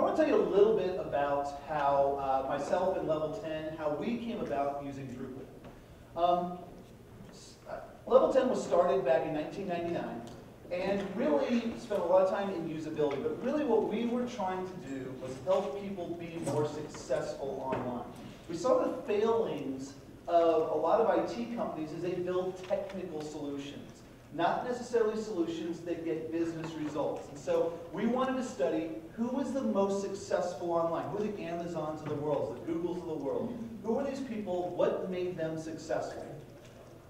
I want to tell you a little bit about how myself and Level 10, how we came about using Drupal. Level 10 was started back in 1999 and really spent a lot of time in usability, but really what we were trying to do was help people be more successful online. We saw the failings of a lot of IT companies as they build technical solutions, not necessarily solutions that get business results. And so we wanted to study who was the most successful online, who are the Amazons of the world, the Googles of the world, who are these people, what made them successful?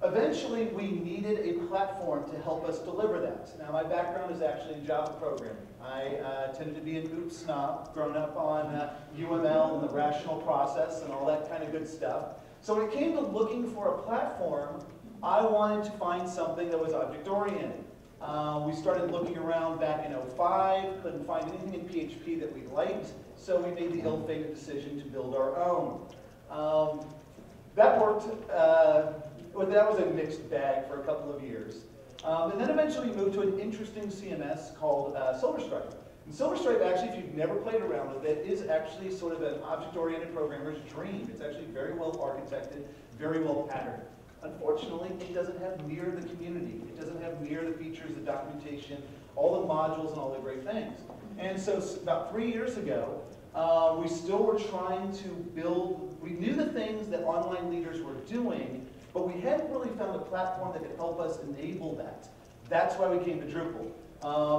Eventually, we needed a platform to help us deliver that. Now, my background is actually in Java programming. I tended to be an OOP snob, growing up on UML and the rational process and all that kind of good stuff. So when it came to looking for a platform, I wanted to find something that was object-oriented. We started looking around back in 2005, couldn't find anything in PHP that we liked, so we made the ill-fated decision to build our own. That worked. That was a mixed bag for a couple of years. And then eventually we moved to an interesting CMS called SilverStripe. And SilverStripe, actually, if you've never played around with it, is actually sort of an object-oriented programmer's dream. It's actually very well architected, very well patterned. Unfortunately, it doesn't have near the community. It doesn't have near the features, the documentation, all the modules, and all the great things. And so about 3 years ago, we still were trying to build, we knew the things that online leaders were doing, but we hadn't really found a platform that could help us enable that. That's why we came to Drupal.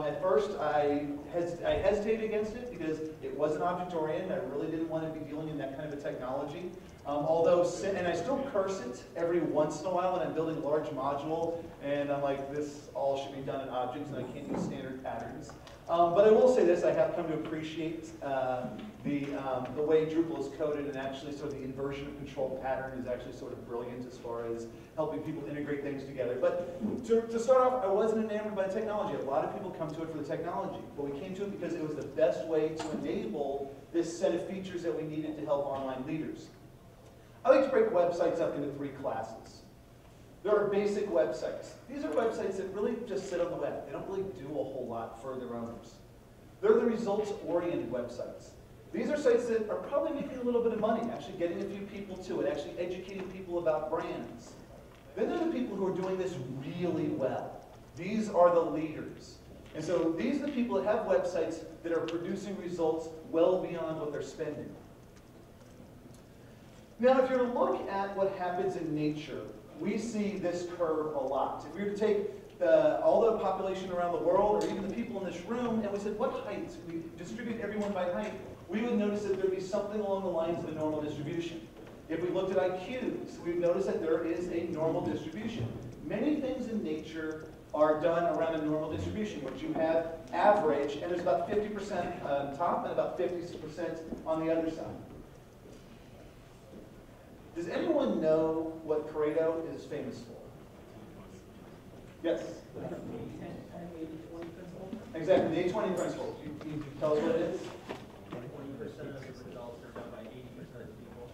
At first, I hesitated against it because it wasn't object-oriented. I really didn't want to be dealing in that kind of a technology. And I still curse it every once in a while when I'm building a large module, and I'm like, this all should be done in objects, and I can't use standard patterns. But I will say this, I have come to appreciate the way Drupal is coded, and actually sort of the inversion of control pattern is actually sort of brilliant as far as helping people integrate things together. But to start off, I wasn't enamored by the technology. A lot of people come to it for the technology, but we came to it because it was the best way to enable this set of features that we needed to help online leaders. I like to break websites up into 3 classes. There are basic websites. These are websites that really just sit on the web. They don't really do a whole lot for their owners. They're the results-oriented websites. These are sites that are probably making a little bit of money, actually getting a few people to it, actually educating people about brands. Then there are the people who are doing this really well. These are the leaders. And so these are the people that have websites that are producing results well beyond what they're spending. Now, if you're to look at what happens in nature, we see this curve a lot. If we were to take all the population around the world, or even the people in this room, and we said, what height? We distribute everyone by height, we would notice that there would be something along the lines of a normal distribution. If we looked at IQs, we'd notice that there is a normal distribution. Many things in nature are done around a normal distribution, which you have average, and there's about 50% on top and about 50% on the other side. Does anyone know what Pareto is famous for? Yes? Exactly, the 80-20 principle. Can you tell us what it is? 20% of the results are done by 80% of the people.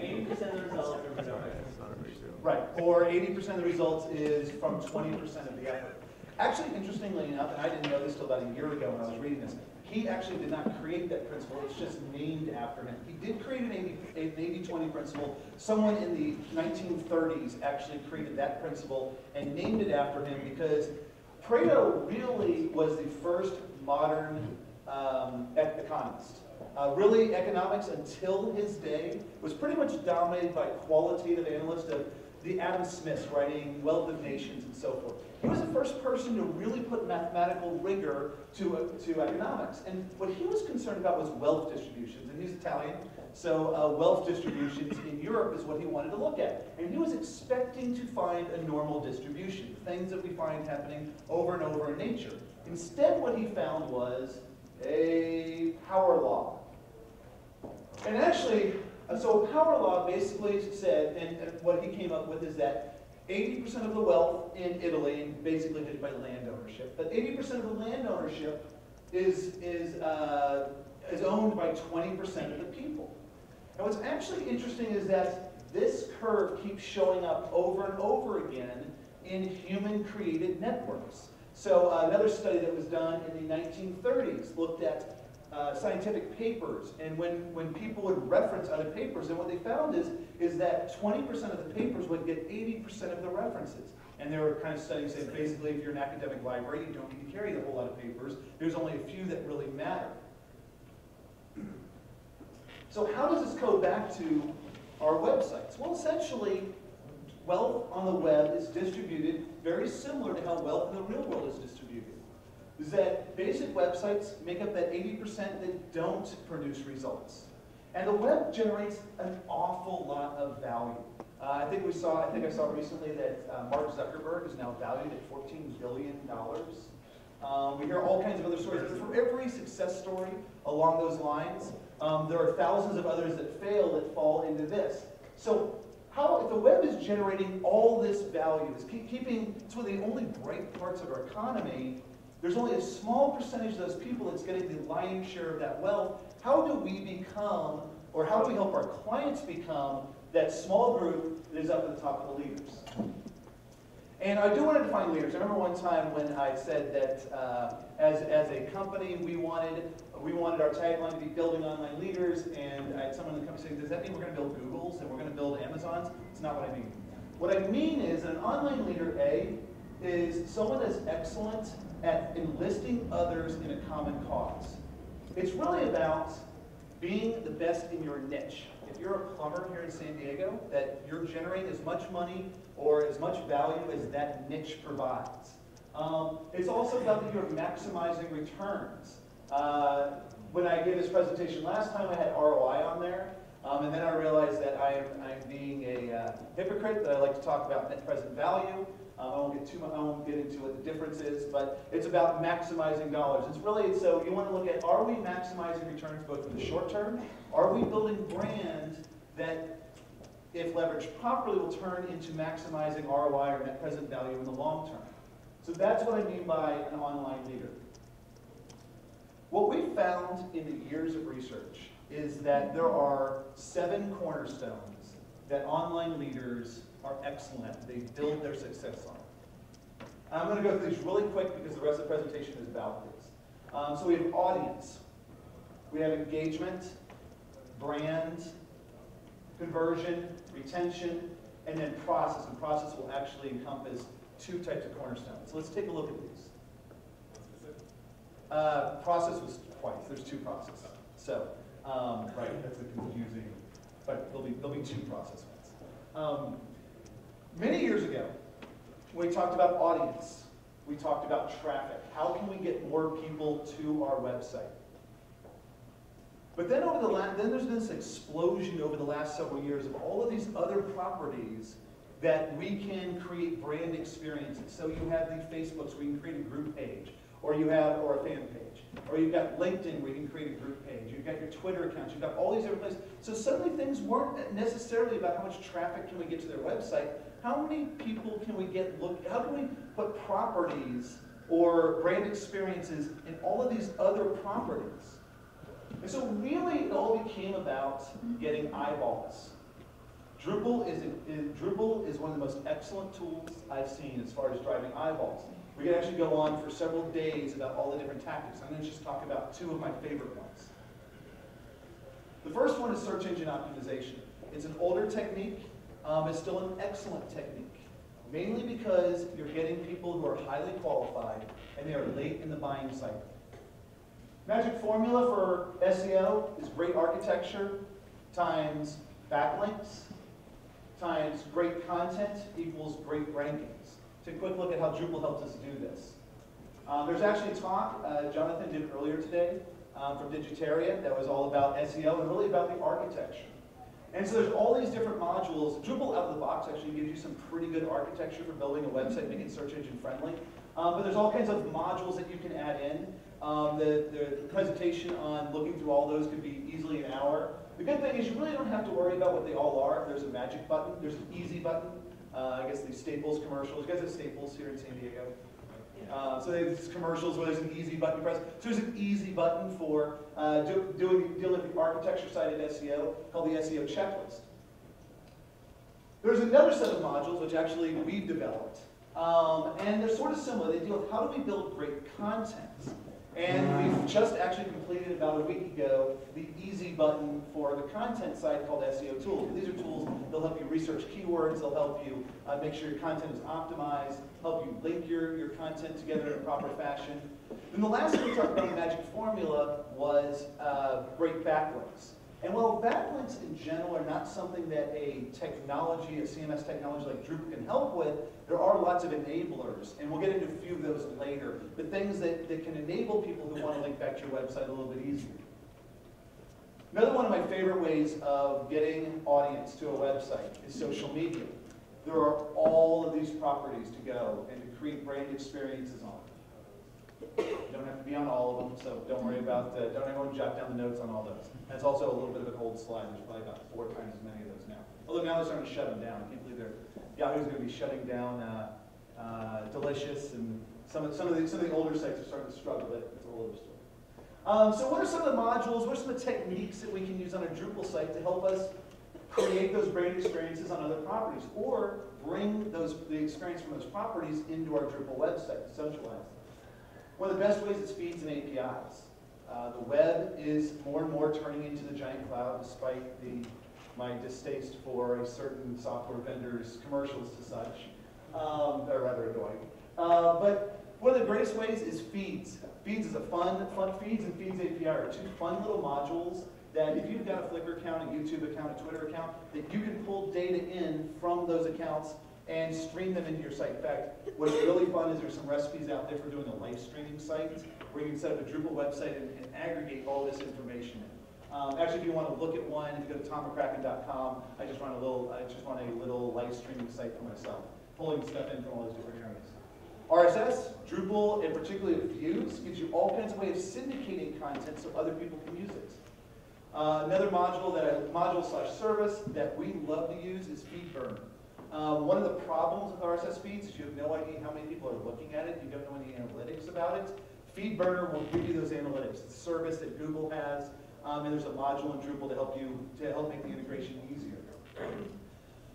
80% of the results are done by. Right, or 80% of the results is from 20% of the effort. Actually, interestingly enough, and I didn't know this till about a year ago when I was reading this, he actually did not create that principle, it's just named after him. He did create an 80-20 principle. Someone in the 1930s actually created that principle and named it after him because Pareto really was the first modern economist. Really, economics until his day was pretty much dominated by qualitative analysts of the Adam Smiths writing Wealth of Nations and so forth. He was the first person to really put mathematical rigor to economics. And what he was concerned about was wealth distributions. And he's Italian, so wealth distributions in Europe is what he wanted to look at. And he was expecting to find a normal distribution, things that we find happening over and over in nature. Instead, what he found was a power law. And actually, so a power law basically said, and what he came up with is that 80% of the wealth in Italy, and basically did by land ownership, but 80% of the land ownership is owned by 20% of the people. And what's actually interesting is that this curve keeps showing up over and over again in human-created networks. So another study that was done in the 1930s looked at scientific papers, and when people would reference other papers, and what they found is that 20% of the papers would get 80% of the references. And there were kind of studies saying basically if you're an academic library, you don't need to carry a whole lot of papers. There's only a few that really matter. So how does this code back to our websites? Well, essentially, wealth on the web is distributed very similar to how wealth in the real world is distributed. Is that basic websites make up that 80% that don't produce results. And the web generates an awful lot of value. I think I saw recently that Mark Zuckerberg is now valued at $14 billion. We hear all kinds of other stories. But for every success story along those lines, there are thousands of others that fail that fall into this. So if the web is generating all this value, it's it's one of the only bright parts of our economy, there's only a small percentage of those people that's getting the lion's share of that wealth. How do we become, or how do we help our clients become, that small group that is up at the top of the leaders? And I do want to define leaders. I remember one time when I said that as a company, we wanted our tagline to be building online leaders, and I had someone in the company say, does that mean we're going to build Googles and we're going to build Amazons? It's not what I mean. What I mean is an online leader, is someone that's excellent at enlisting others in a common cause. It's really about being the best in your niche. If you're a plumber here in San Diego, that you're generating as much money or as much value as that niche provides. It's also about that you're maximizing returns. When I gave this presentation last time, I had ROI on there, and then I realized that I'm being a hypocrite, that I like to talk about net present value. I won't get into what the difference is, but it's about maximizing dollars. It's really, so you want to look at, are we maximizing returns both in the short term? Are we building brands that, if leveraged properly, will turn into maximizing ROI or net present value in the long term? So that's what I mean by an online leader. What we found in the years of research is that there are 7 cornerstones that online leaders are excellent at. They build their success on. I'm going to go through these really quick because the rest of the presentation is about this. So we have audience, we have engagement, brand, conversion, retention, and then process. And process will actually encompass 2 types of cornerstones. So let's take a look at these. Process was twice. There's 2 processes. So, right, that's a confusing, but there'll be 2 process ones. Many years ago, when we talked about audience, we talked about traffic. How can we get more people to our website? But then there's been this explosion over the last several years of all of these other properties that we can create brand experiences. So you have the Facebooks where you can create a group page, or a fan page, or you've got LinkedIn where you can create a group page. You've got your Twitter accounts. You've got all these different places. So suddenly things weren't necessarily about how much traffic can we get to their website. How many people can we get how can we put properties or brand experiences in all of these other properties? And so really it all became about getting eyeballs. Drupal is one of the most excellent tools I've seen as far as driving eyeballs. We could actually go on for several days about all the different tactics. I'm going to just talk about 2 of my favorite ones. The first one is search engine optimization. It's an older technique. It's still an excellent technique, mainly because you're getting people who are highly qualified and they are late in the buying cycle. Magic formula for SEO is great architecture times backlinks times great content equals great rankings. Take a quick look at how Drupal helped us do this. There's actually a talk Jonathan did earlier today from Digitaria that was all about SEO and really about the architecture. And so there's all these different modules. Drupal out of the box actually gives you some pretty good architecture for building a website, making it search engine friendly. But there's all kinds of modules that you can add in. The presentation on looking through all those could be easily an hour. The good thing is you really don't have to worry about what they all are. There's a magic button. There's an easy button. I guess the Staples commercials. You guys have Staples here in San Diego? So they have these commercials where there's an easy button you press. So there's an easy button for dealing with the architecture side of SEO called the SEO checklist. There's another set of modules which actually we've developed And they're sort of similar. They deal with how do we build great content. And we've just actually completed about a week ago the easy button for the content side called SEO tools. These are tools that'll help you research keywords, they'll help you make sure your content is optimized, help you link your content together in a proper fashion. Then the last thing we talked about, the magic formula, was great backlinks. And while backlinks in general are not something that a technology, a CMS technology like Drupal can help with, there are lots of enablers, and we'll get into a few of those later, but things that can enable people who want to link back to your website a little bit easier. Another one of my favorite ways of getting an audience to a website is social media. There are all of these properties to go and to create brand experiences on. You don't have to be on all of them, so don't worry about, don't everyone jot down the notes on all those. That's also a little bit of an old slide. There's probably about 4 times as many of those now. Although now they're starting to shut them down. I can't believe Yahoo's going to be shutting down Delicious, and some of the older sites are starting to struggle. That's a whole other story. So what are some of the modules, what are some of the techniques that we can use on a Drupal site to help us create those brand experiences on other properties, or bring the experience from those properties into our Drupal website, socialize them? One of the best ways is feeds and APIs. The web is more and more turning into the giant cloud, despite my distaste for a certain software vendor's commercials to such. They're rather annoying. But one of the greatest ways is feeds. Feeds is a fun feeds and feeds API are 2 fun little modules that if you've got a Flickr account, a YouTube account, a Twitter account, that you can pull data in from those accounts and stream them into your site. In fact, what's really fun is there's some recipes out there for doing a live streaming site where you can set up a Drupal website and aggregate all this information in. Actually, if you want to look at one, if you go to tommccracken.com, I just run a little live streaming site for myself, pulling stuff in from all those different areas. RSS, Drupal, and particularly views, gives you all kinds of ways of syndicating content so other people can use it. Another module/service that we love to use is FeedBurner. One of the problems with RSS feeds is you have no idea how many people are looking at it. You don't know any analytics about it. FeedBurner will give you those analytics. It's a service that Google has, and there's a module in Drupal to help make the integration easier.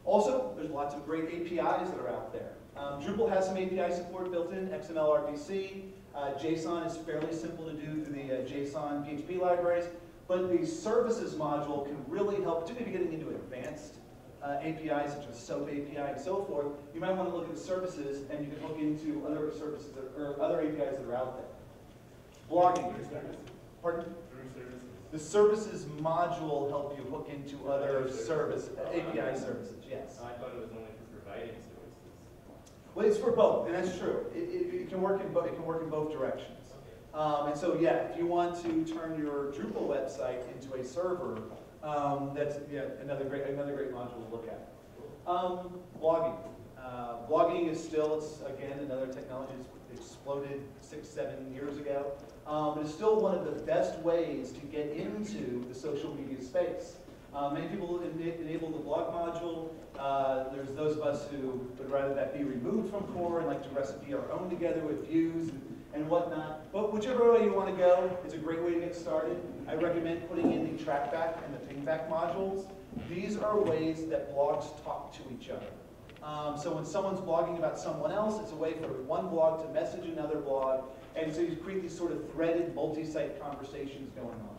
Also, there's lots of great APIs that are out there. Drupal has some API support built in, XML, RPC. JSON is fairly simple to do through the JSON PHP libraries, but the services module can really help, particularly if you're getting into advanced APIs such as SOAP API and so forth. You might want to look at the services, and you can look into other services or other APIs that are out there. Blogging. Pardon? The services module help you hook into other API services. Yes. I thought it was only for providing services. Well, it's for both, and that's true. It can work in both. It can work in both directions. And so, yeah, if you want to turn your Drupal website into a server, that's another great module to look at. Blogging. Blogging is still, it's again another technology that's exploded 6-7 years ago. But it's still one of the best ways to get into the social media space. Many people enable the blog module. There's those of us who would rather that be removed from core and like to recipe our own together with views and whatnot. But whichever way you want to go, it's a great way to get started. I recommend putting in the trackback and the pingback modules. These are ways that blogs talk to each other. So when someone's blogging about someone else, it's a way for one blog to message another blog, and so you create these sort of threaded multi-site conversations going on.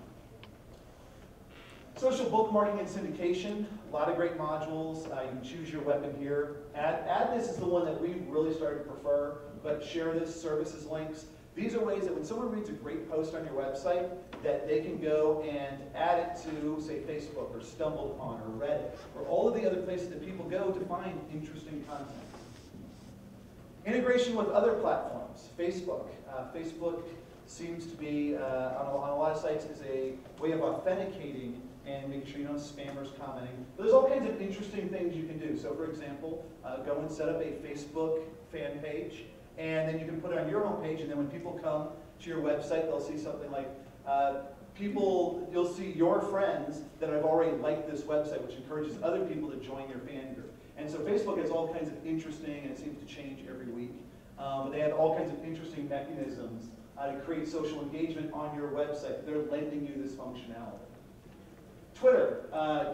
Social bookmarking and syndication, a lot of great modules. You can choose your weapon here. Add this is the one that we really started to prefer, but share this, services links. These are ways that when someone reads a great post on your website, that they can go and add it to, say, Facebook or StumbleUpon or Reddit, or all of the other places that people go to find interesting content. Integration with other platforms. Facebook. Facebook seems to be, on a lot of sites, is a way of authenticating and making sure you don't have spammers commenting. But there's all kinds of interesting things you can do. So for example, go and set up a Facebook fan page, and then you can put it on your home page, and then when people come to your website, they'll see something like, you'll see your friends that have already liked this website, which encourages other people to join your fan group. And so Facebook has all kinds of interesting, and it seems to change every week, but they have all kinds of interesting mechanisms to create social engagement on your website. They're lending you this functionality. Twitter.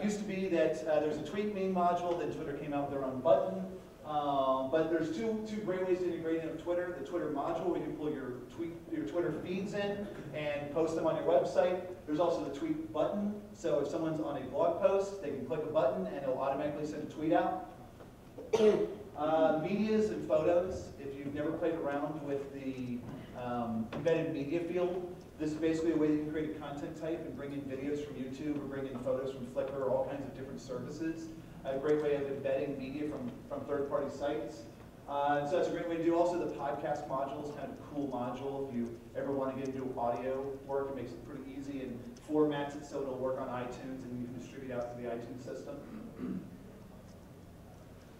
Used to be that there's a tweet meme module, then Twitter came out with their own button. But there's two great ways to integrate into Twitter. The Twitter module, where you can pull your Twitter feeds in and post them on your website. There's also the tweet button. So if someone's on a blog post, they can click a button and it'll automatically send a tweet out. Medias and photos. If you've never played around with the embedded media field, this is basically a way you can create a content type and bring in videos from YouTube or bring in photos from Flickr or all kinds of different services. A great way of embedding media from third-party sites. So that's a great way to do. Also, the podcast module is kind of a cool module. If you ever want to get into audio work, it makes it pretty easy and formats it so it'll work on iTunes and you can distribute out to the iTunes system.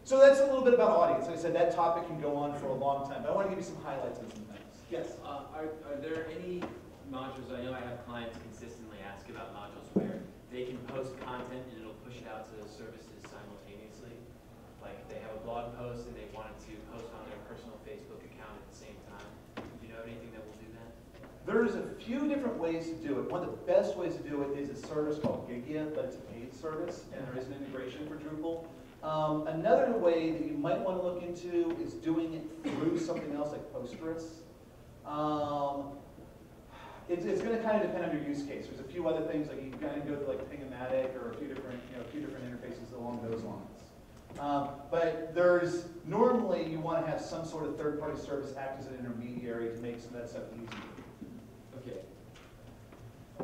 So that's a little bit about audience. Like I said, that topic can go on for a long time, but I want to give you some highlights of some things. Yes? Are there any modules, I know I have clients consistently ask about modules where they can post content and it'll push it out to services simultaneously? Like they have a blog post and they wanted to post on their personal Facebook account at the same time. Do you know of anything that will do that? There's a few different ways to do it. One of the best ways to do it is a service called Gigia, but it's a paid service, and there is an integration for Drupal. Another way that you might want to look into is doing it through something else like Postgres. It's going to kind of depend on your use case. There's a few other things, like you can kind of go to like Ping-O-Matic or a few different interfaces along those lines. But there's normally you want to have some sort of third-party service act as an intermediary to make some of that stuff easier. Okay.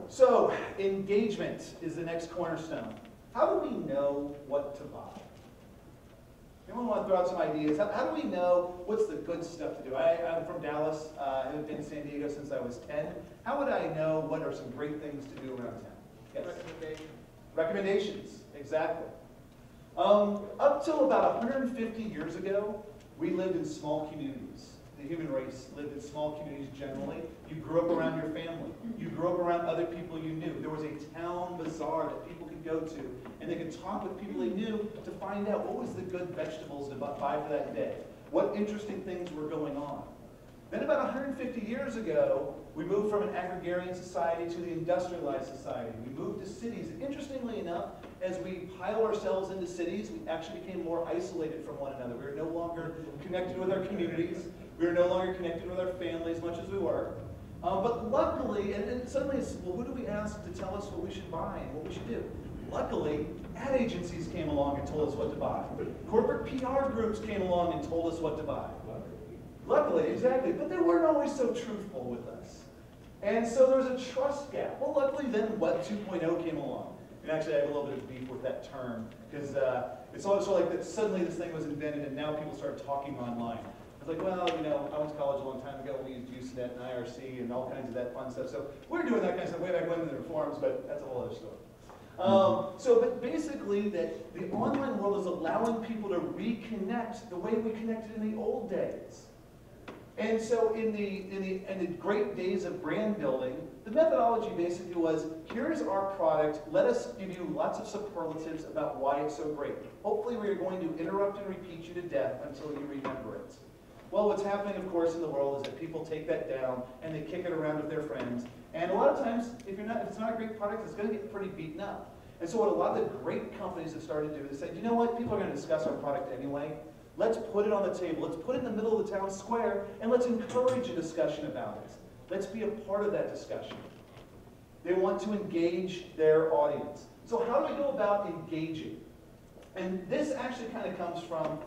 So engagement is the next cornerstone. How do we know what to buy? Anyone want to throw out some ideas? How do we know what's the good stuff to do? I'm from Dallas. I've been in San Diego since I was 10. How would I know what are some great things to do around town? Yes? Recommendations. Recommendations, exactly. Up till about 150 years ago, we lived in small communities. The human race lived in small communities generally. You grew up around your family. You grew up around other people you knew. There was a town bazaar that people could go to, and they could talk with people they knew to find out what was the good vegetables to buy for that day, what interesting things were going on. Then about 150 years ago, we moved from an agrarian society to the industrialized society. We moved to cities. Interestingly enough, as we piled ourselves into cities, we actually became more isolated from one another. We were no longer connected with our communities. We were no longer connected with our families, much as we were. But luckily, and suddenly it's, well, who do we ask to tell us what we should buy and what we should do? Luckily, ad agencies came along and told us what to buy. Corporate PR groups came along and told us what to buy. Luckily, exactly. But they weren't always so truthful with us. And so there was a trust gap. Well, luckily then Web 2.0 came along. And actually I have a little bit of beef with that term, because it's also like that suddenly this thing was invented and now people start talking online. I was like, well, you know, I went to college a long time ago. We used UCNet and IRC and all kinds of that fun stuff. So we're doing that kind of stuff way back when in the forums, but that's a whole other story. But basically, that the online world is allowing people to reconnect the way we connected in the old days. And so in the great days of brand building, the methodology basically was, here's our product, let us give you lots of superlatives about why it's so great. Hopefully we are going to interrupt and repeat you to death until you remember it. Well, what's happening, of course, in the world is that people take that down and they kick it around with their friends. And a lot of times, if it's not a great product, it's going to get pretty beaten up. And so what a lot of the great companies have started to do is say, you know what, people are going to discuss our product anyway. Let's put it on the table. Let's put it in the middle of the town square, and let's encourage a discussion about it. Let's be a part of that discussion. They want to engage their audience. So how do we go about engaging? And this actually kind of comes from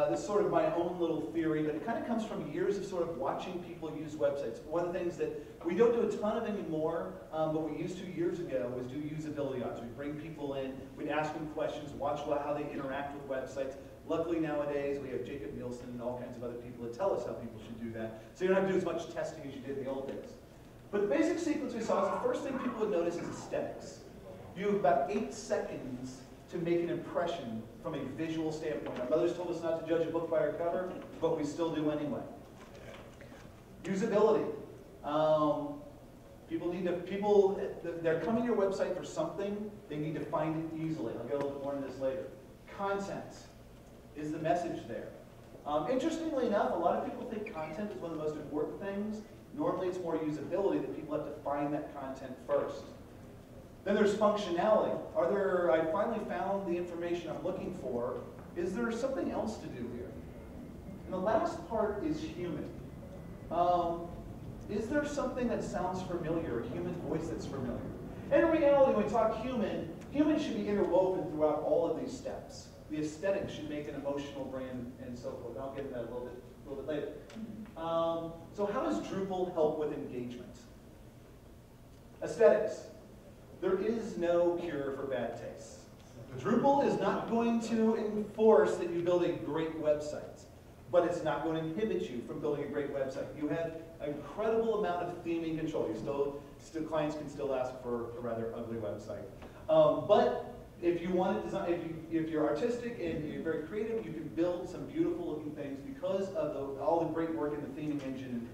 this sort of my own little theory, but it kind of comes from years of sort of watching people use websites. One of the things that we don't do a ton of anymore, but we used to years ago, was do usability audits. We'd bring people in, we'd ask them questions, watch how they interact with websites. Luckily nowadays, we have Jacob Nielsen and all kinds of other people that tell us how people should do that. So you don't have to do as much testing as you did in the old days. But the basic sequence we saw is the first thing people would notice is aesthetics. You have about 8 seconds to make an impression from a visual standpoint. Our mothers told us not to judge a book by our cover, but we still do anyway. Usability. They're coming to your website for something, they need to find it easily. I'll get a little bit more into this later. Content. Is the message there? Interestingly enough, a lot of people think content is one of the most important things. Normally it's more usability that people have to find that content first. Then there's functionality. I finally found the information I'm looking for. is there something else to do here? And the last part is human. Is there something that sounds familiar, a human voice that's familiar? And in reality, when we talk human, human should be interwoven throughout all of these steps. The aesthetic should make an emotional brand and so forth. I'll get into that a little bit later. So how does Drupal help with engagement? Aesthetics. There is no cure for bad taste. Drupal is not going to enforce that you build a great website, but it's not going to inhibit you from building a great website. You have an incredible amount of theming control. Clients can still ask for a rather ugly website. But if you want to design, if you're artistic and you're very creative, you can build some beautiful looking things because of all the great work in the theming engine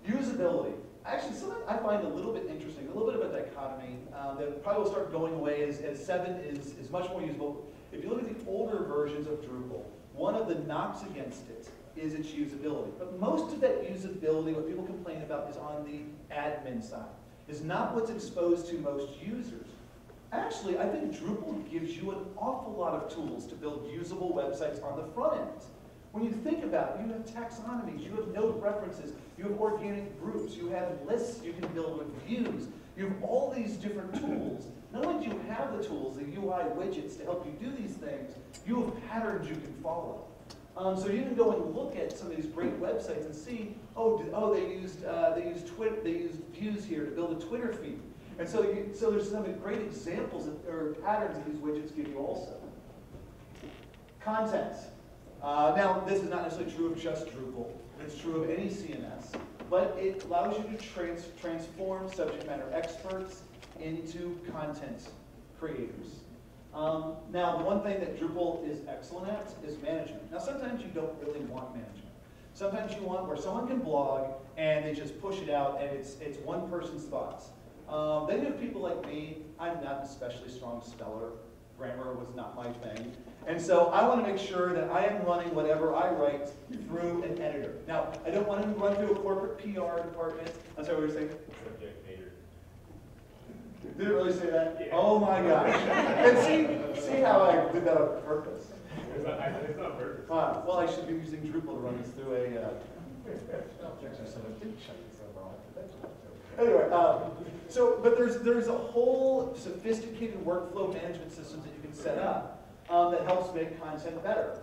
in Drupal. Usability. Actually, something I find a little bit interesting, a little bit of a dichotomy that probably will start going away as 7 is much more usable. If you look at the older versions of Drupal, one of the knocks against it is its usability. But most of that usability, what people complain about, is on the admin side. It's not what's exposed to most users. Actually, I think Drupal gives you an awful lot of tools to build usable websites on the front end. When you think about it, you have taxonomies, you have node references, you have organic groups, you have lists you can build with views, you have all these different tools. Not only do you have the tools, the UI widgets to help you do these things, you have patterns you can follow. So you can go and look at some of these great websites and see, they used views here to build a Twitter feed. And so there's some great examples or patterns that these widgets give you also. Content. Now, this is not necessarily true of just Drupal. It's true of any CMS. But it allows you to transform subject matter experts into content creators. Now, the one thing that Drupal is excellent at is management. Now, sometimes you don't really want management. Sometimes you want where someone can blog and they just push it out and it's one person's thoughts. Then you have people like me. I'm not an especially strong speller. Grammar was not my thing. And so I want to make sure that I am running whatever I write through an editor. Now, I don't want to run through a corporate PR department. I'm sorry, what were you saying? Subject matter. Did it really say that? Yeah. Oh my gosh. And see how I did that on purpose. It's not purpose. Well, I should be using Drupal to run this through a... Anyway, but there's a whole sophisticated workflow management systems that you can set up that helps make content better.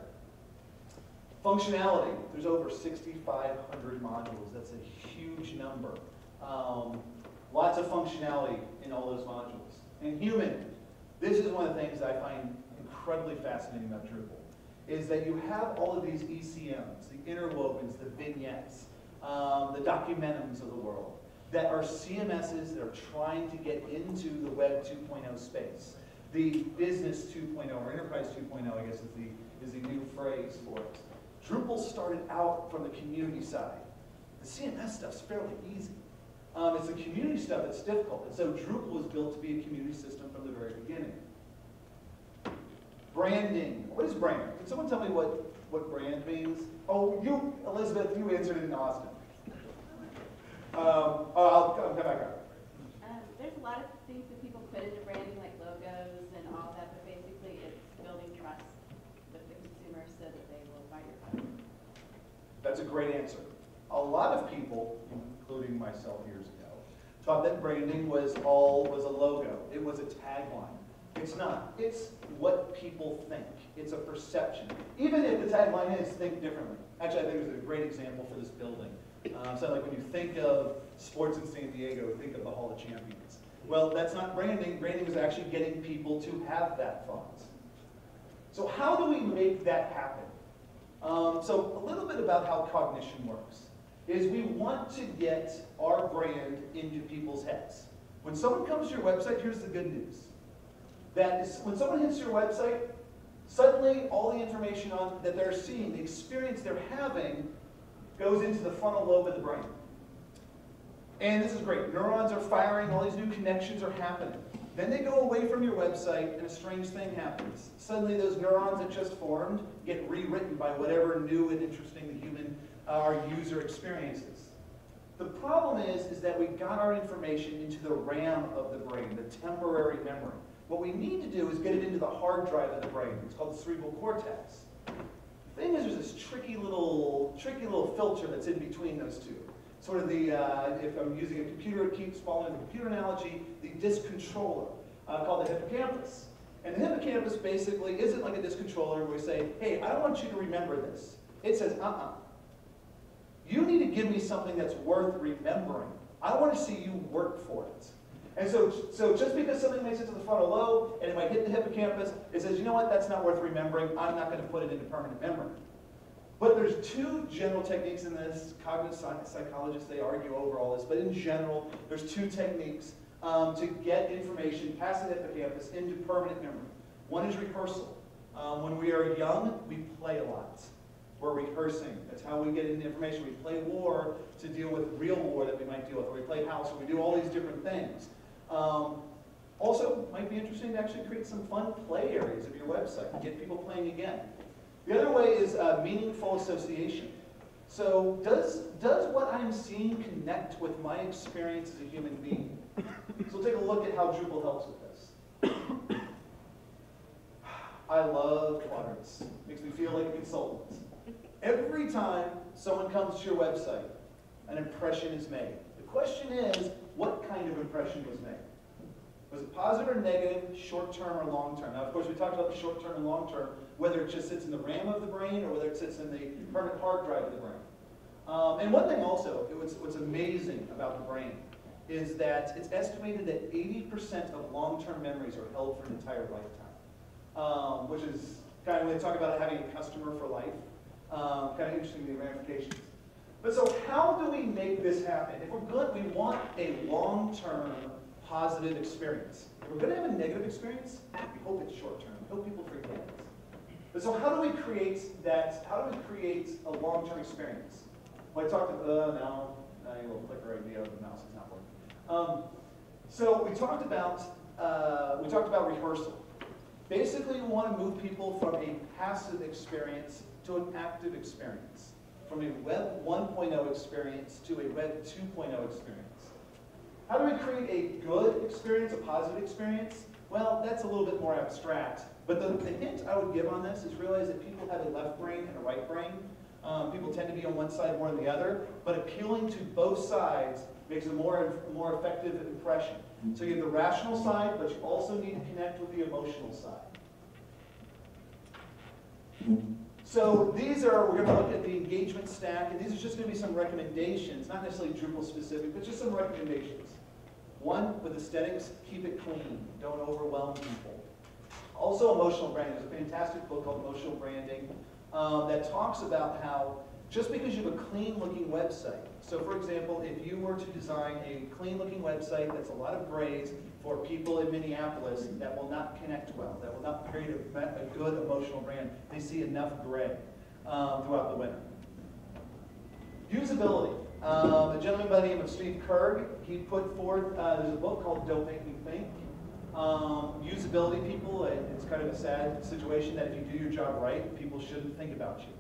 Functionality. There's over 6,500 modules. That's a huge number. Lots of functionality in all those modules. And human. This is one of the things I find incredibly fascinating about Drupal, is that you have all of these ECMs, the interwovens, the vignettes, the documentums of the world, that are CMSs that are trying to get into the Web 2.0 space. The Business 2.0, or Enterprise 2.0, I guess is the new phrase for it. Drupal started out from the community side. The CMS stuff's fairly easy. It's the community stuff that's difficult. And so Drupal was built to be a community system from the very beginning. Branding. What is brand? Can someone tell me what brand means? Oh, you, Elizabeth, you answered it in Austin. I'll come back up. There's a lot of things that people put into branding, like logos and all that, but basically it's building trust with the consumer so that they will buy your product. That's a great answer. A lot of people, including myself years ago, thought that branding was a logo. It was a tagline. It's not. It's what people think. It's a perception. Even if the tagline is think differently. Actually, I think there's a great example for this building. So like when you think of sports in San Diego, think of the Hall of Champions. Well, that's not branding. Branding is actually getting people to have that thought. So how do we make that happen? So a little bit about how cognition works is we want to get our brand into people's heads. When someone comes to your website, here's the good news. That is, when someone hits your website, suddenly all the information that they're seeing, the experience they're having, goes into the frontal lobe of the brain. And this is great. Neurons are firing, all these new connections are happening. Then they go away from your website and a strange thing happens. Suddenly those neurons that just formed get rewritten by whatever new and interesting the human, our user experiences. The problem is that we got our information into the RAM of the brain, the temporary memory. What we need to do is get it into the hard drive of the brain. It's called the cerebral cortex. The thing is, there's this tricky little filter that's in between those two. Sort of the, if I'm using a computer, it keeps following the computer analogy, the disk controller, called the hippocampus. And the hippocampus basically isn't like a disk controller where we say, hey, I don't want you to remember this. It says, you need to give me something that's worth remembering. I want to see you work for it. And so just because something makes it to the frontal lobe and it might hit the hippocampus, it says, you know what, that's not worth remembering. I'm not going to put it into permanent memory. But there's two general techniques in this. Cognitive psychologists, they argue over all this. But in general, there's two techniques to get information past the hippocampus into permanent memory. One is rehearsal. When we are young, we play a lot. We're rehearsing. That's how we get into information. We play war to deal with real war that we might deal with. Or we play house, or we do all these different things. Also, might be interesting to actually create some fun play areas of your website and get people playing again. The other way is meaningful association. So does what I'm seeing connect with my experience as a human being? So we'll take a look at how Drupal helps with this. I love quadrants. Makes me feel like a consultant. Every time someone comes to your website, an impression is made. The question is, what kind of impression was made? Was it positive or negative, short-term or long-term? Now, of course, we talked about the short-term and long-term, whether it just sits in the RAM of the brain or whether it sits in the permanent hard drive of the brain. And one thing also, what's amazing about the brain is that it's estimated that 80% of long-term memories are held for an entire lifetime, which is kind of when they talk about having a customer for life, kind of interesting, the ramifications. But so how do we make this happen? If we're good, we want a long-term positive experience. If we're going to have a negative experience, we hope it's short-term. We hope people forget it. But so how do we create that? How do we create a long-term experience? Well, I talked about, now a little clicker idea of the mouse is not working. So we talked about rehearsal. Basically, we want to move people from a passive experience to an active experience, from a Web 1.0 experience to a Web 2.0 experience. How do we create a good experience, a positive experience? Well, that's a little bit more abstract. But the hint I would give on this is realize that people have a left brain and a right brain. People tend to be on one side more than the other, but appealing to both sides makes a more effective impression. So you have the rational side, but you also need to connect with the emotional side. So we're going to look at the engagement stack, and these are just going to be some recommendations, not necessarily Drupal specific, but just some recommendations. One, with aesthetics, keep it clean. Don't overwhelm people. Also, emotional branding. There's a fantastic book called Emotional Branding that talks about how just because you have a clean-looking website, so for example, if you were to design a clean-looking website that's a lot of grays for people in Minneapolis, that will not connect well, that will not create a good emotional brand. They see enough gray throughout the winter. Usability. A gentleman by the name of Steve Kerg, he put forth, there's a book called Don't Make Me Think. Usability people, it's kind of a sad situation that if you do your job right, people shouldn't think about you.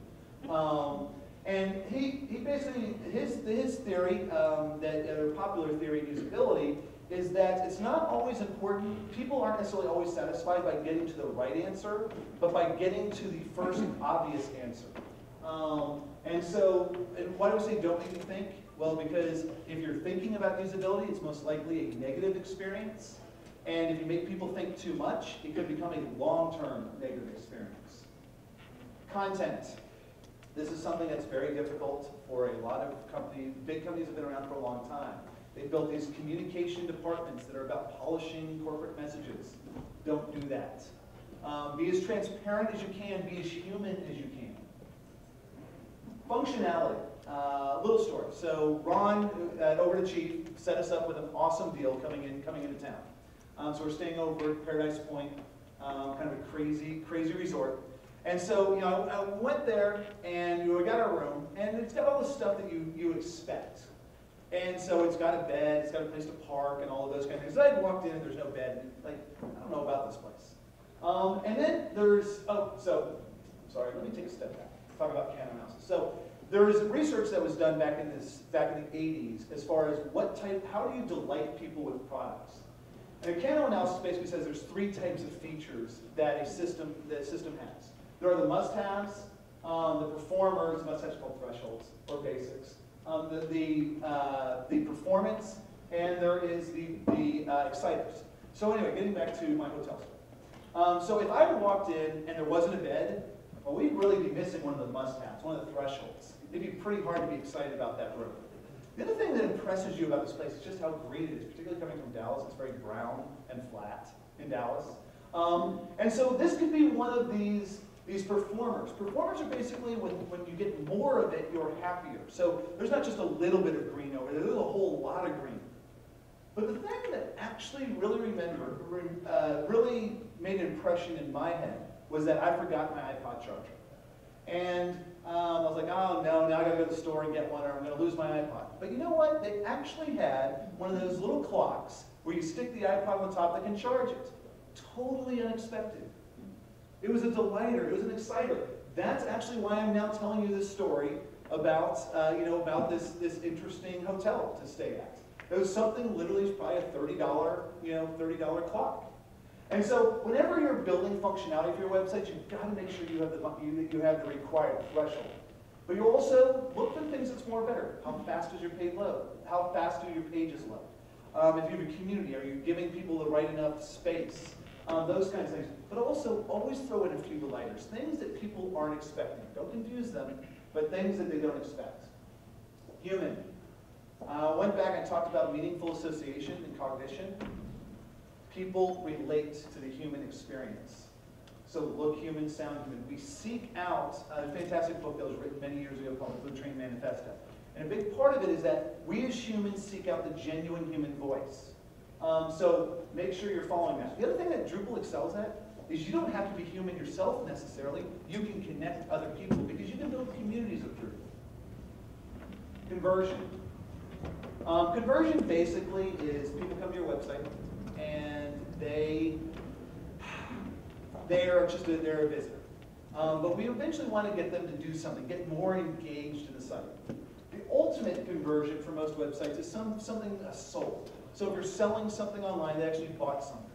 And he basically, his theory, that a popular theory of usability, is that it's not always important, people aren't necessarily always satisfied by getting to the right answer, but by getting to the first obvious answer. And why do we say don't make me think? Well, because if you're thinking about usability, it's most likely a negative experience. And if you make people think too much, it could become a long-term negative experience. Content. This is something that's very difficult for a lot of companies. Big companies have been around for a long time. They've built these communication departments that are about polishing corporate messages. Don't do that. Be as transparent as you can. Be as human as you can. Functionality. Little story. So Ron, over to Chief, set us up with an awesome deal coming into town. So we're staying over at Paradise Point, kind of a crazy resort. And so, I went there and we got our room, and it's got all the stuff that you expect. And so it's got a bed, it's got a place to park, and all of those kind of things. So I walked in and there's no bed, and like, I don't know about this place. And then there's, sorry, let me take a step back, talk about Canon houses. So there's research that was done back in the 80s as far as how do you delight people with products? And a Kano analysis basically says there's 3 types of features that a system has. There are the must-haves, the performers, must-haves called thresholds or basics, the performance, and there is the exciters. So anyway, getting back to my hotel story. So if I had walked in and there wasn't a bed, well, we'd really be missing one of the must-haves, one of the thresholds. It'd be pretty hard to be excited about that room. The other thing that impresses you about this place is just how green it is, particularly coming from Dallas. It's very brown and flat in Dallas. And so this could be one of these performers. Performers are basically when you get more of it, you're happier. So there's not just a little bit of green over there, there's a whole lot of green. But the thing that actually really really made an impression in my head was that I forgot my iPod charger. And I was like, oh no, now I gotta go to the store and get one or I'm gonna lose my iPod. But you know what? They actually had one of those little clocks where you stick the iPod on the top that can charge it. Totally unexpected. It was a delighter, it was an exciter. That's actually why I'm now telling you this story about, about this interesting hotel to stay at. It was something literally probably a $30 clock. And so whenever you're building functionality for your website, you've got to make sure you have the required threshold. But you also look for things that's more better. How fast does your page load? How fast do your pages load? If you have a community, are you giving people the right enough space? Those kinds of things. But also, always throw in a few delighters. Things that people aren't expecting. Don't confuse them, but things that they don't expect. Human. Went back and talked about meaningful association and cognition. People relate to the human experience. So look human, sound human. We seek out a fantastic book that was written many years ago called The Blue Train Manifesto. And a big part of it is that we as humans seek out the genuine human voice. So make sure you're following that. The other thing that Drupal excels at is you don't have to be human yourself necessarily. You can connect other people because you can build communities of Drupal. Conversion. Conversion basically is people come to your website and they're a visitor. But we eventually want to get them to do something, get more engaged in the site. The ultimate conversion for most websites is something sold. So if you're selling something online, they actually bought something.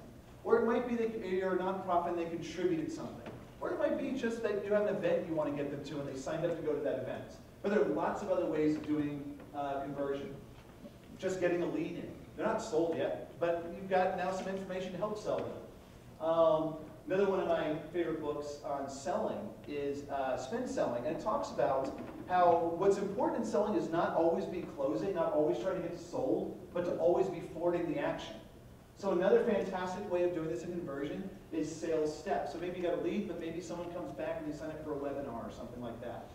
Or it might be that you're a nonprofit and they contributed something. Or it might be just that you have an event you want to get them to and they signed up to go to that event. But there are lots of other ways of doing conversion. Just getting a lead in. They're not sold yet, but you've got now some information to help sell them. Another one of my favorite books on selling is Spin Selling, and it talks about how what's important in selling is not always be closing, not always trying to get sold, but to always be forwarding the action. So another fantastic way of doing this in conversion is sales steps. So maybe you got a lead, but maybe someone comes back and they sign up for a webinar or something like that.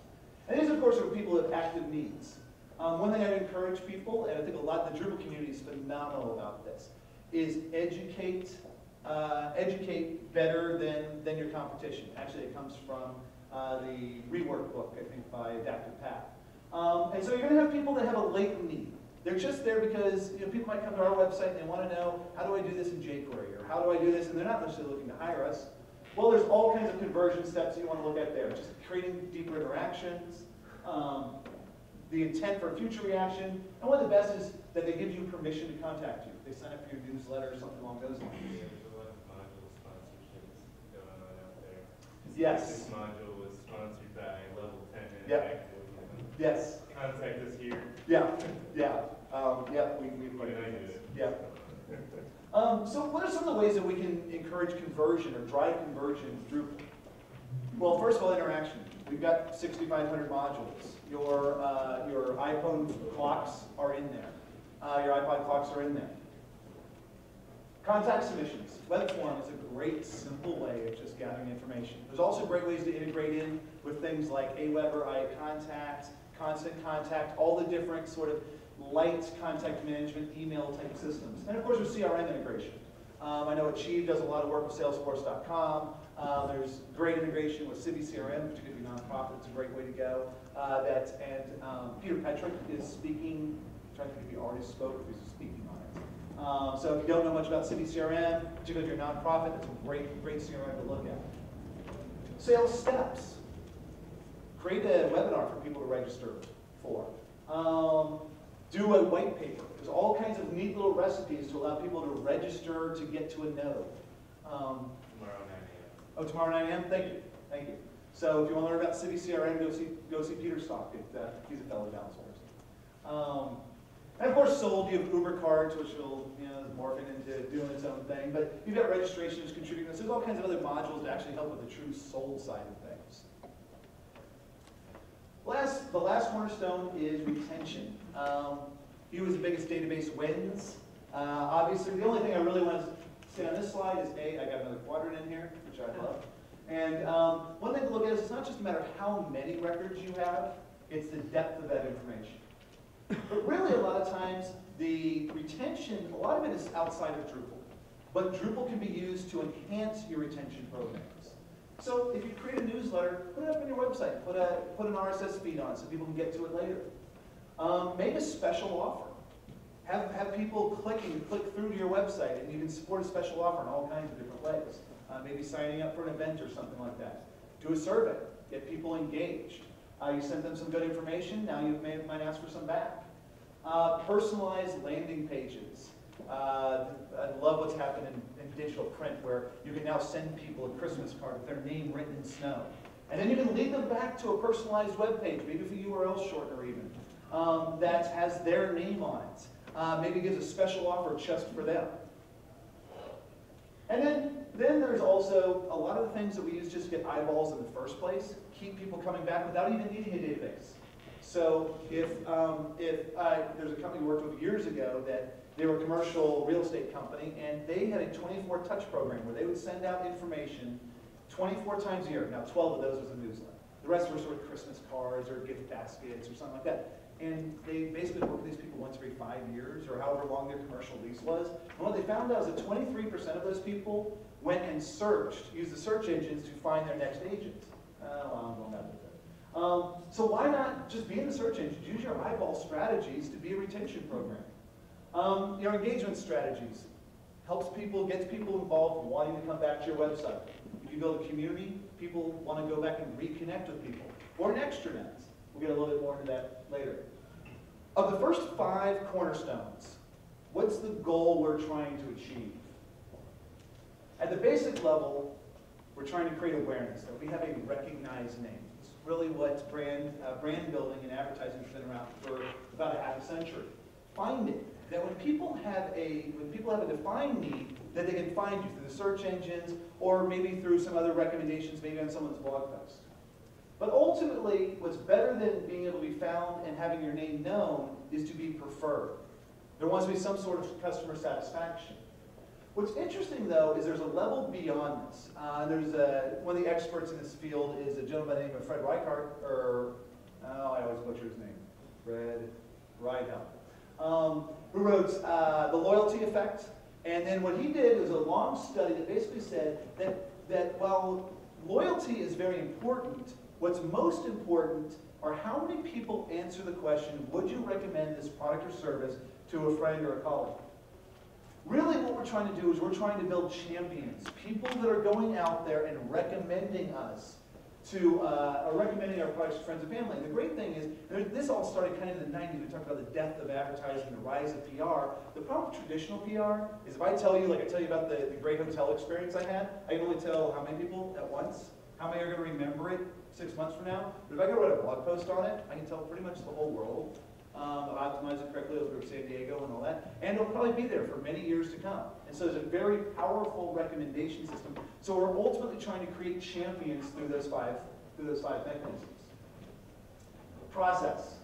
And these, of course, are people with active needs. One thing I encourage people, and I think a lot of the Drupal community is phenomenal about this, is educate better than your competition. Actually, it comes from the rework book, I think, by Adaptive Path. And so you're going to have people that have a latent need. They're just there because people might come to our website and they want to know, how do I do this in jQuery? Or how do I do this? And they're not necessarily looking to hire us. Well, there's all kinds of conversion steps that you want to look at there. Just creating deeper interactions, the intent for future reaction, and one of the best is that they give you permission to contact you. They sign up for your newsletter or something along those lines. Yeah, there's a lot of module sponsorships going on out there. Yes. This module was sponsored by Level 10 and Yep. Active. Yes. Contact us here. Yeah. Yeah. We put it Good in. idea. Yeah. So what are some of the ways that we can encourage conversion or drive conversion in Drupal? Well, first of all, interaction. We've got 6,500 modules. Your iPhone clocks are in there. Your iPod clocks are in there. Contact submissions. Web form is a great, simple way of just gathering information. There's also great ways to integrate in with things like Aweber, iContact, Constant Contact, all the different sort of light contact management email type systems. And of course, there's CRM integration. I know Achieve does a lot of work with Salesforce.com. There's great integration with Civi CRM, particularly nonprofit. It's a great way to go. Peter Petrick is speaking. I'm trying to think if he already spoke, if he's speaking on it. So if you don't know much about Civi CRM, particularly if you're a nonprofit, it's a great CRM to look at. Sales steps. Create a webinar for people to register for. do a white paper. There's all kinds of neat little recipes to allow people to register to get to a node. Tomorrow 9 a.m. Oh, tomorrow 9 a.m.? Thank you. Thank you. So if you want to learn about City CRM, go see Peter's talk. He's a fellow Dallas. And of course, sold, you have Uber cards, which will morph into doing its own thing. But you've got registrations, contributing. There's all kinds of other modules to actually help with the true sold side of things. The last cornerstone is retention. Who was the biggest database wins? Obviously, the only thing I really want to say on this slide is I got another quadrant in here, which I love. And one thing to look at is it's not just a matter of how many records you have, it's the depth of that information. But really, a lot of times, the retention, a lot of it is outside of Drupal. But Drupal can be used to enhance your retention programs. So if you create a newsletter, put it up on your website. Put an RSS feed on it so people can get to it later. Make a special offer. Have people click through to your website, and you can support a special offer in all kinds of different ways. Maybe signing up for an event or something like that. Do a survey. Get people engaged. You sent them some good information. Now you might ask for some back. Personalized landing pages. I love what's happened in digital print, where you can now send people a Christmas card with their name written in snow. And then you can lead them back to a personalized web page, maybe with a URL shortener even, that has their name on it. Maybe gives a special offer just for them. And then there's also a lot of the things that we use just to get eyeballs in the first place, keep people coming back without even needing a database. So if there's a company we worked with years ago that they were a commercial real estate company, and they had a 24 touch program where they would send out information 24 times a year. Now 12 of those was a newsletter. The rest were sort of Christmas cards or gift baskets or something like that. And they basically worked with these people once every 5 years or however long their commercial lease was. And what they found out is that 23% of those people went and used the search engines to find their next agent. Well, I'm going back with that. So why not just be in the search engines? Use your eyeball strategies to be a retention program. Your engagement strategies gets people involved, wanting to come back to your website. If you build a community, people want to go back and reconnect with people. Or an extranet. We'll get a little bit more into that later. Of the first 5 cornerstones, what's the goal we're trying to achieve? At the basic level, we're trying to create awareness, that we have a recognized name. It's really what brand building and advertising has been around for about a half a century. Find it. That when people have a defined need, that they can find you through the search engines or maybe through some other recommendations, maybe on someone's blog post. But ultimately, what's better than being able to be found and having your name known is to be preferred. There wants to be some sort of customer satisfaction. What's interesting, though, is there's a level beyond this. One of the experts in this field is a gentleman by the name of Fred Reichart, I always butcher his name, Fred Reichart, who wrote The Loyalty Effect. And then what he did was a long study that basically said that while loyalty is very important, what's most important are how many people answer the question, would you recommend this product or service to a friend or a colleague? Really what we're trying to do is we're trying to build champions, people that are going out there and recommending us recommending our products to friends and family. And the great thing is, this all started kind of in the 90s. We talked about the death of advertising, the rise of PR. The problem with traditional PR is if I tell you, like I tell you about the great hotel experience I had, I can only tell how many people at once, how many are going to remember it 6 months from now. But if I go write a blog post on it, I can tell pretty much the whole world. I've optimized it correctly over San Diego and all that. And it'll probably be there for many years to come. And so there's a very powerful recommendation system. So we're ultimately trying to create champions through those five mechanisms. Process.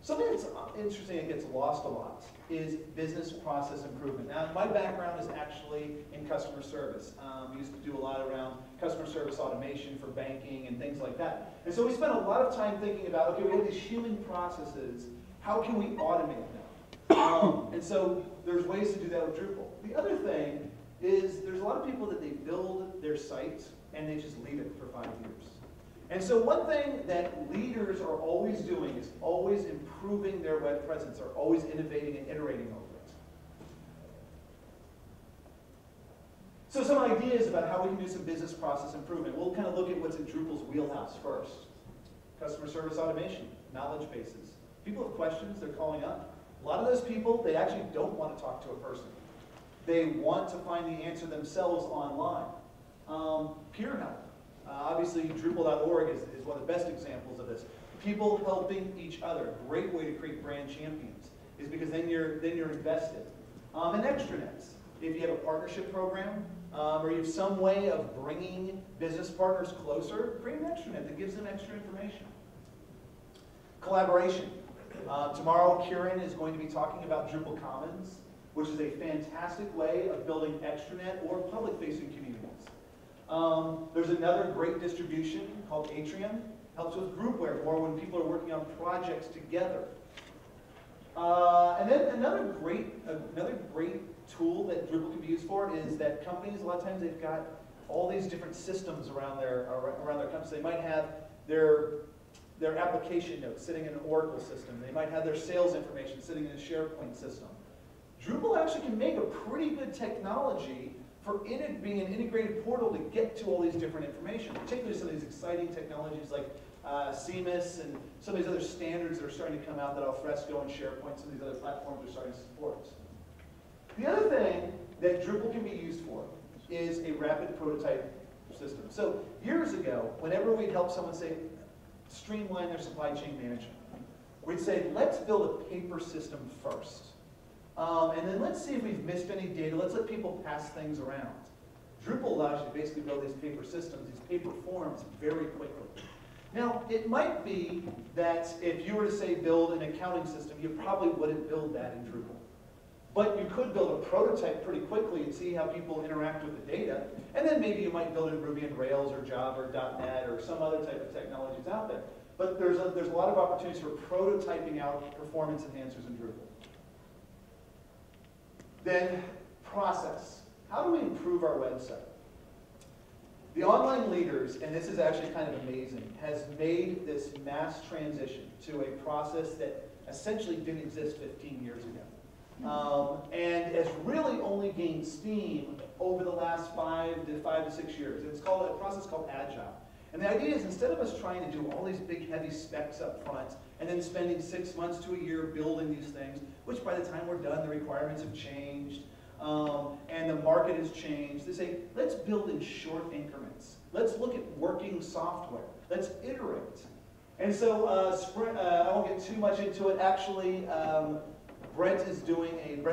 Something that's interesting that gets lost a lot is business process improvement. Now, my background is actually in customer service. We used to do a lot around customer service automation for banking and things like that. And so we spent a lot of time thinking about, okay, we have these human processes. How can we automate them? And so there's ways to do that with Drupal. The other thing is there's a lot of people that they build their site and they just leave it for 5 years. And so one thing that leaders are always doing is always improving their web presence, are always innovating and iterating over it. So some ideas about how we can do some business process improvement. We'll kind of look at what's in Drupal's wheelhouse first. Customer service automation, knowledge bases. People have questions, they're calling up. A lot of those people, they actually don't want to talk to a person. They want to find the answer themselves online. Peer help. Obviously, Drupal.org is one of the best examples of this. People helping each other. Great way to create brand champions is because then you're invested. And extranets. If you have a partnership program or you have some way of bringing business partners closer, create an extranet that gives them extra information. Collaboration. Tomorrow, Kieran is going to be talking about Drupal Commons, which is a fantastic way of building extranet or public-facing communities. There's another great distribution called Atrium. Helps with groupware, more when people are working on projects together. And then another great tool that Drupal can be used for is that companies, a lot of times they've got all these different systems around their companies. They might have their application notes sitting in an Oracle system. They might have their sales information sitting in a SharePoint system. Drupal actually can make a pretty good technology for being an integrated portal to get to all these different information, particularly some of these exciting technologies like CMIS and some of these other standards that are starting to come out that Alfresco and SharePoint, some of these other platforms are starting to support. The other thing that Drupal can be used for is a rapid prototype system. So years ago, whenever we'd help someone say, streamline their supply chain management, we'd say, let's build a paper system first. And then let's see if we've missed any data. Let's let people pass things around. Drupal allows you to basically build these paper systems, these paper forms, very quickly. Now, it might be that if you were to say build an accounting system, you probably wouldn't build that in Drupal. But you could build a prototype pretty quickly and see how people interact with the data. And then maybe you might build it in Ruby and Rails or Java or .NET or some other type of technologies out there. But there's a lot of opportunities for prototyping out performance enhancers in Drupal. Then process. How do we improve our website? The online leaders, and this is actually kind of amazing, has made this mass transition to a process that essentially didn't exist 15 years ago. And has really only gained steam over the last 5 to 6 years. It's called a process called Agile. And the idea is instead of us trying to do all these big heavy specs up front and then spending 6 months to a year building these things, which by the time we're done, the requirements have changed, and the market has changed, they say, let's build in short increments. Let's look at working software. Let's iterate. And so I won't get too much into it. Actually, Brett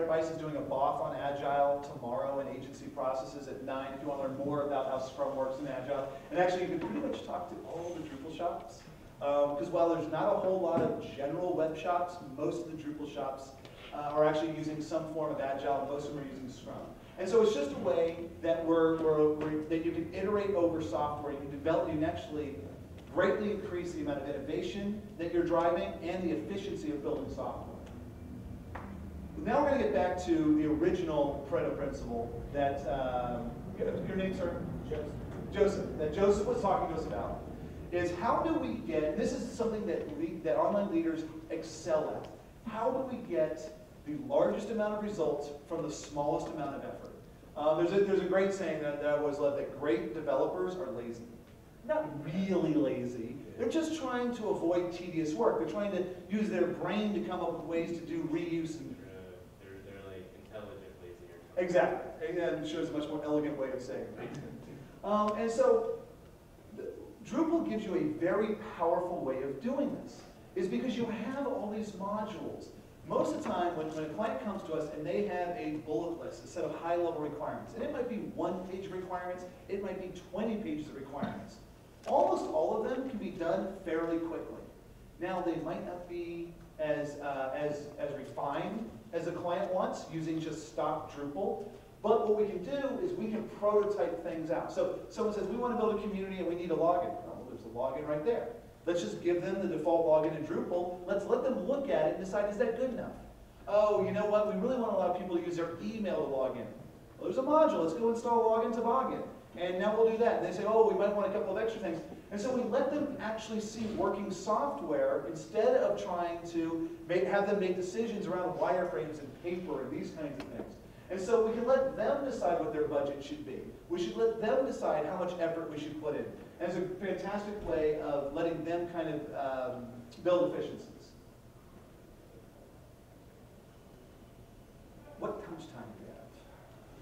Weiss is doing a BOF on Agile tomorrow in agency processes at 9 if you want to learn more about how Scrum works in Agile. And actually, you can pretty much talk to all the Drupal shops. Because while there's not a whole lot of general web shops, most of the Drupal shops are actually using some form of Agile. Most of them are using Scrum. And so it's just a way that that you can iterate over software. You can develop, you can actually greatly increase the amount of innovation that you're driving and the efficiency of building software. Now we're going to get back to the original Pareto principle that, your name, sir? Joseph. That Joseph was talking to us about, is how do we get, this is something that online leaders excel at, how do we get the largest amount of results from the smallest amount of effort? There's a great saying that I always love, that great developers are lazy. Not really lazy. They're just trying to avoid tedious work. They're trying to use their brain to come up with ways to do reuse and they're like intelligent lazy. exactly. And it shows a much more elegant way of saying it. And so Drupal gives you a very powerful way of doing this, is because you have all these modules. Most of the time, when a client comes to us and they have a bullet list, a set of high-level requirements, and it might be 1 page of requirements, it might be 20 pages of requirements. Almost all of them can be done fairly quickly. Now, they might not be as refined as a client wants using just stock Drupal, but what we can do is we can prototype things out. So someone says, we want to build a community and we need a login. Well, there's a login right there. Let's just give them the default login in Drupal. Let's let them look at it and decide, is that good enough? Oh, you know what? We really want to allow people to use their email to log in. Well, there's a module. Let's go install Login Toboggan. And now we'll do that. And they say, oh, we might want a couple of extra things. And so we let them actually see working software instead of trying to have them make decisions around wireframes and paper and these kinds of things. And so we can let them decide what their budget should be. We should let them decide how much effort we should put in. And it's a fantastic way of letting them kind of build efficiencies. much time do we have?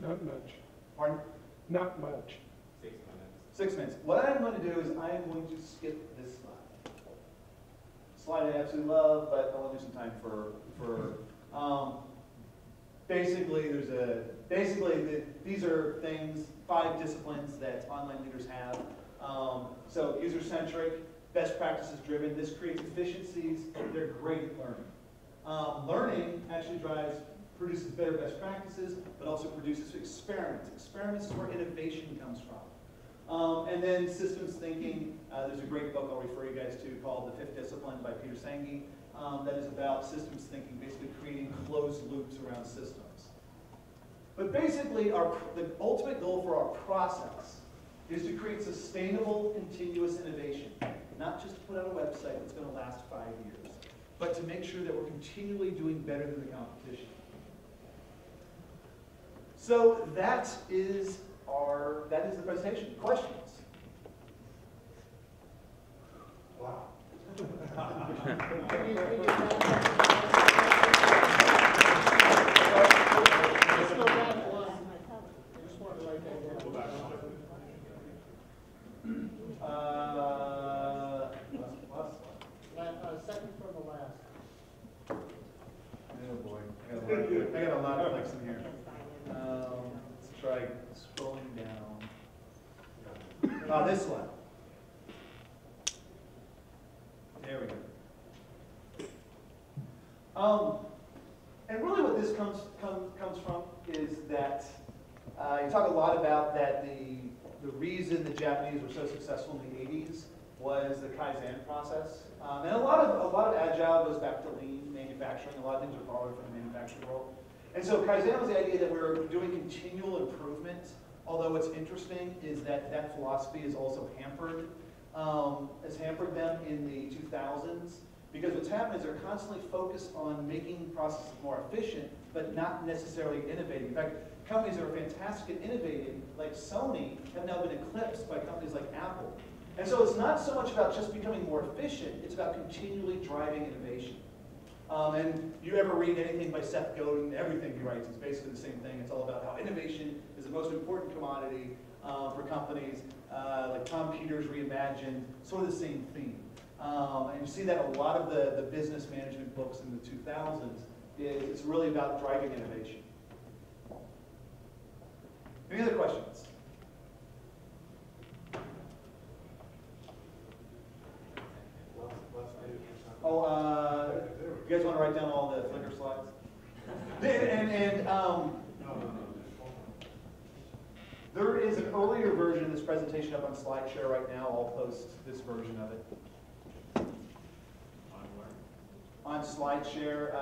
Not much. Pardon? Not much. 6 minutes. 6 minutes. What I'm going to do is I am going to skip this slide. Slide I absolutely love, but I want to do some time for these are things, 5 disciplines that online leaders have. So user-centric, best practices driven. This creates efficiencies. They're great at learning. Learning actually produces better best practices, but also produces experiments. Experiments is where innovation comes from. And then systems thinking. There's a great book I'll refer you guys to called The Fifth Discipline by Peter Senge that is about systems thinking, basically creating closed loops around systems. But basically, the ultimate goal for our process is to create sustainable, continuous innovation. Not just to put out a website that's going to last 5 years, but to make sure that we're continually doing better than the competition. So that is the presentation. Questions? Wow. Go back on it. Second from the last. Oh boy, I got a lot of clicks in here. Let's try scrolling down. This one. There we go. And really what this comes from is that you talk a lot about that the reason the Japanese were so successful in the 80s was the Kaizen process. And a lot of Agile goes back to lean manufacturing. A lot of things are borrowed from the manufacturing world. And so Kaizen was the idea that we're doing continual improvement. Although what's interesting is that that philosophy is also has hampered them in the 2000s. Because what's happened is they're constantly focused on making processes more efficient, but not necessarily innovating. In fact, companies that are fantastic at innovating, like Sony, have now been eclipsed by companies like Apple. And so it's not so much about just becoming more efficient, it's about continually driving innovation. And you ever read anything by Seth Godin, everything he writes is basically the same thing. It's all about how innovation is the most important commodity for companies. Like Tom Peters reimagined, sort of the same theme. And you see that a lot of the business management books in the 2000s it's really about driving innovation. Any other questions? You guys want to write down all the Flickr slides? There is an earlier version of this presentation up on SlideShare right now. I'll post this version of it. On SlideShare,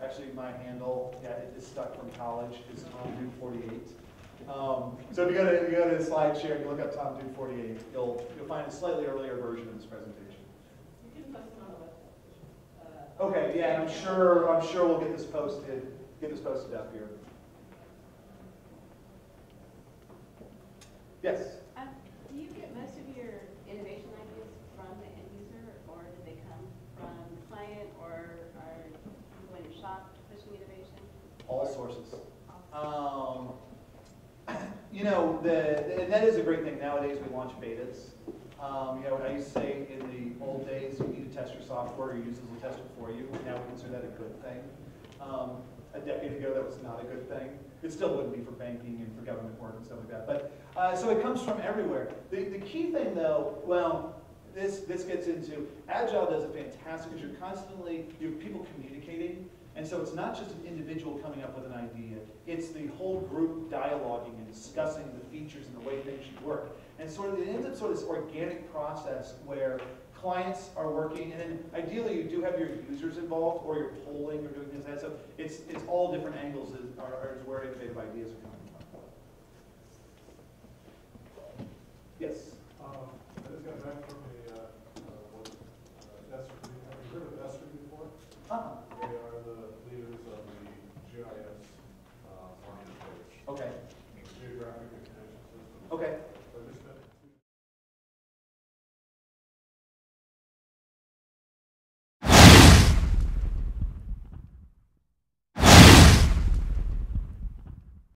actually my handle, it is stuck from college, is TomDude48. So if you go to SlideShare and you look up TomDude48, you'll find a slightly earlier version of this presentation. You can post it on the website. Okay, yeah, and I'm sure we'll get this posted up here. Yes? Do you get most of your innovation ideas from the end user, or do they come from the client, or are people in your shop pushing innovation? All sources. And that is a great thing. Nowadays we launch betas. I used to say in the old days you need to test your software, your users will test it for you. Now we consider that a good thing. A decade ago that was not a good thing. It still wouldn't be for banking and for government work and stuff like that. But so it comes from everywhere. The key thing though, this gets into Agile does a fantastic because you have people communicating. And so it's not just an individual coming up with an idea, it's the whole group dialoguing and discussing the features and the way things should work. And it ends up sort of this organic process where clients are working, and then ideally you do have your users involved, or you're polling or doing things like that. So it's all different angles is where innovative ideas are coming from. Yes? I just got back from have you heard of Esri before? They are the leaders of the GIS marketplace. Okay. Geographic Information System. Okay.